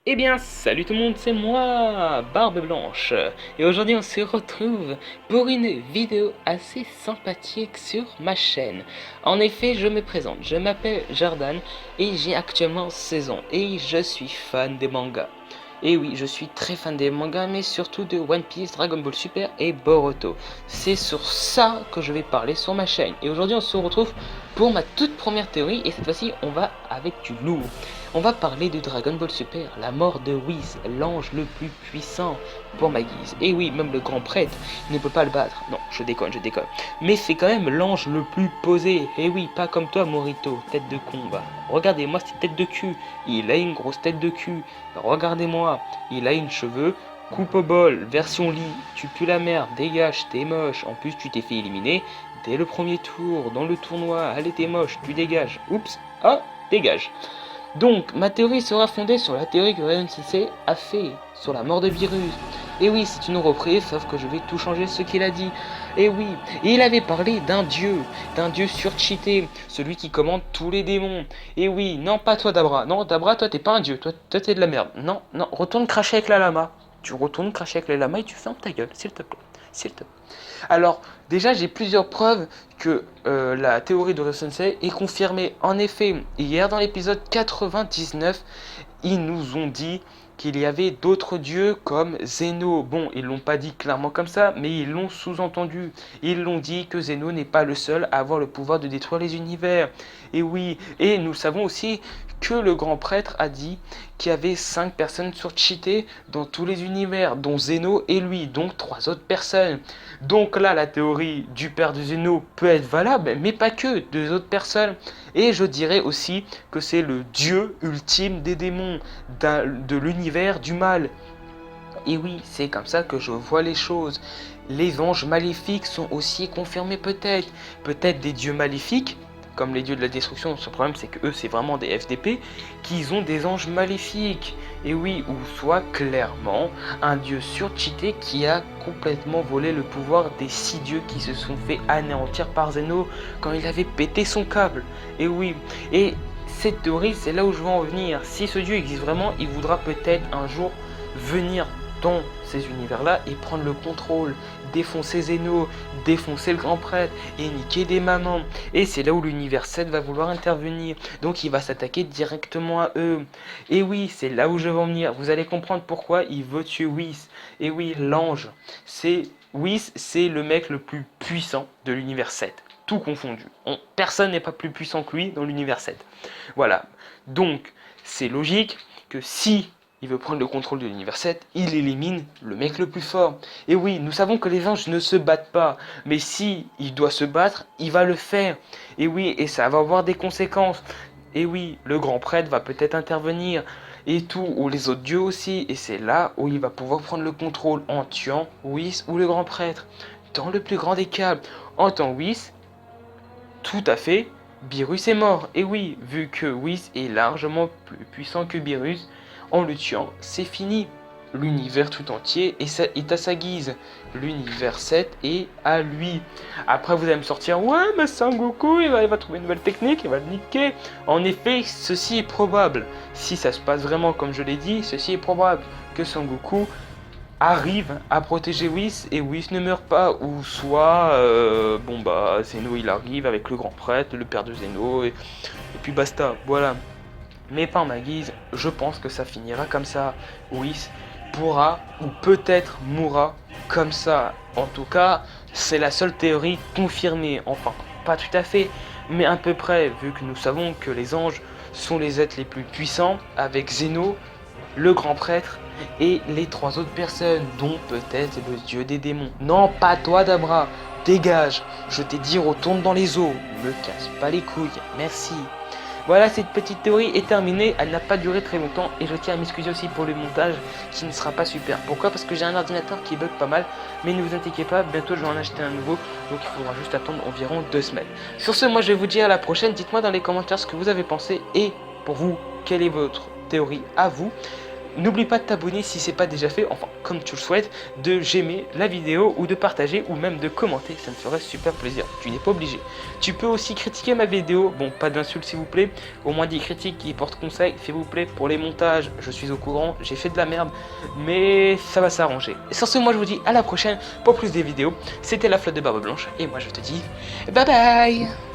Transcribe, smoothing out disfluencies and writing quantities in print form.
Eh bien, salut tout le monde, c'est moi, Barbe Blanche. Et aujourd'hui, on se retrouve pour une vidéo assez sympathique sur ma chaîne. En effet, je me présente, je m'appelle Jordan et j'ai actuellement 16 ans et je suis fan des mangas. Et oui, je suis très fan des mangas, mais surtout de One Piece, Dragon Ball Super et Boruto. C'est sur ça que je vais parler sur ma chaîne. Et aujourd'hui, on se retrouve pour ma toute première théorie, et cette fois-ci, on va avec du lourd. On va parler de Dragon Ball Super, la mort de Whis, l'ange le plus puissant pour ma guise. Et oui, même le grand prêtre ne peut pas le battre. Non, je déconne, je déconne. Mais c'est quand même l'ange le plus posé. Et oui, pas comme toi, Morito, tête de combat. Regardez-moi cette tête de cul. Il a une grosse tête de cul. Regardez-moi, il a une cheveux. Coupe au bol, version lit, tu pues la merde, dégage, t'es moche. En plus, tu t'es fait éliminer dès le premier tour, dans le tournoi. Allez, t'es moche, tu dégages. Oups, ah, dégage. Donc, ma théorie sera fondée sur la théorie que Ryan Sensei a fait sur la mort de Virus. Et oui, c'est une reprise, sauf que je vais tout changer ce qu'il a dit. Et oui, et il avait parlé d'un dieu surcheaté, celui qui commande tous les démons. Et oui, non pas toi Dabra, non Dabra, toi t'es pas un dieu, toi t'es de la merde. Non, non, retourne cracher avec la lama. Tu retournes cracher avec la lama et tu fermes ta gueule, s'il te plaît. S'il te plaît. Alors, déjà, j'ai plusieurs preuves que la théorie de Sensei est confirmée. En effet, hier dans l'épisode 99, ils nous ont dit qu'il y avait d'autres dieux comme Zeno. Bon, ils l'ont pas dit clairement comme ça, mais ils l'ont sous-entendu. Ils l'ont dit que Zeno n'est pas le seul à avoir le pouvoir de détruire les univers. Et oui, et nous savons aussi que le grand prêtre a dit qu'il y avait 5 personnes surcheatées dans tous les univers, dont Zeno et lui, donc 3 autres personnes. Donc là, la théorie du père de Zeno peut être valable, mais pas que, 2 autres personnes. Et je dirais aussi que c'est le dieu ultime des démons, de l'univers du mal. Et oui, c'est comme ça que je vois les choses. Les anges maléfiques sont aussi confirmés peut-être. Peut-être des dieux maléfiques, comme les dieux de la destruction. Ce problème, c'est que eux, c'est vraiment des FDP, qui ont des anges maléfiques. Et oui, ou soit clairement un dieu surcheaté qui a complètement volé le pouvoir des 6 dieux qui se sont fait anéantir par Zeno quand il avait pété son câble. Et oui, et cette théorie, c'est là où je veux en venir. Si ce dieu existe vraiment, il voudra peut-être un jour venir dans ces univers-là et prendre le contrôle, défoncer Zeno, défoncer le grand prêtre et niquer des mamans. Et c'est là où l'univers 7 va vouloir intervenir. Donc il va s'attaquer directement à eux. Et oui, c'est là où je veux en venir. Vous allez comprendre pourquoi il veut tuer Whis. Et oui, l'ange. Whis, c'est le mec le plus puissant de l'univers 7. Tout confondu. Personne n'est pas plus puissant que lui dans l'univers 7. Voilà. Donc, c'est logique que si il veut prendre le contrôle de l'univers 7, il élimine le mec le plus fort. Et oui, nous savons que les anges ne se battent pas, mais si il doit se battre, il va le faire. Et oui, et ça va avoir des conséquences. Et oui, le grand prêtre va peut-être intervenir, et tout, ou les autres dieux aussi, et c'est là où il va pouvoir prendre le contrôle en tuant Whis ou le grand prêtre. Dans le plus grand des cas, en tant Whis, tout à fait, Beerus est mort. Et oui, vu que Whis est largement plus puissant que Beerus, en le tuant, c'est fini. L'univers tout entier est à sa guise. L'univers 7 est à lui. Après, vous allez me sortir, ouais, mais Sangoku, il va trouver une nouvelle technique, il va le niquer. En effet, ceci est probable. Si ça se passe vraiment comme je l'ai dit, ceci est probable que Sangoku arrive à protéger Whis et Whis ne meurt pas, ou soit bon bah Zeno il arrive avec le grand prêtre, le père de Zeno et puis basta, voilà. Mais par ma guise, je pense que ça finira comme ça. Whis pourra ou peut-être mourra comme ça. En tout cas, c'est la seule théorie confirmée, enfin pas tout à fait, mais à peu près, vu que nous savons que les anges sont les êtres les plus puissants avec Zeno, le grand prêtre et les 3 autres personnes, dont peut-être le dieu des démons. Non, pas toi Dabra, dégage, je t'ai dit retourne dans les eaux, me casse pas les couilles, merci. Voilà, cette petite théorie est terminée, elle n'a pas duré très longtemps et je tiens à m'excuser aussi pour le montage qui ne sera pas super. Pourquoi? Parce que j'ai un ordinateur qui bug pas mal, mais ne vous inquiétez pas, bientôt je vais en acheter un nouveau, donc il faudra juste attendre environ 2 semaines. Sur ce, moi je vais vous dire à la prochaine, dites-moi dans les commentaires ce que vous avez pensé et pour vous, quelle est votre théorie à vous. n'oublie pas de t'abonner si c'est pas déjà fait, enfin comme tu le souhaites, de j'aimer la vidéo ou de partager ou même de commenter, ça me ferait super plaisir, tu n'es pas obligé. Tu peux aussi critiquer ma vidéo, bon pas d'insultes s'il vous plaît, au moins des critiques qui portent conseil, s'il vous plaît, pour les montages, je suis au courant, j'ai fait de la merde, mais ça va s'arranger. Et sur ce, moi je vous dis à la prochaine pour plus des vidéos, c'était la flotte de Barbe Blanche, et moi je te dis bye bye.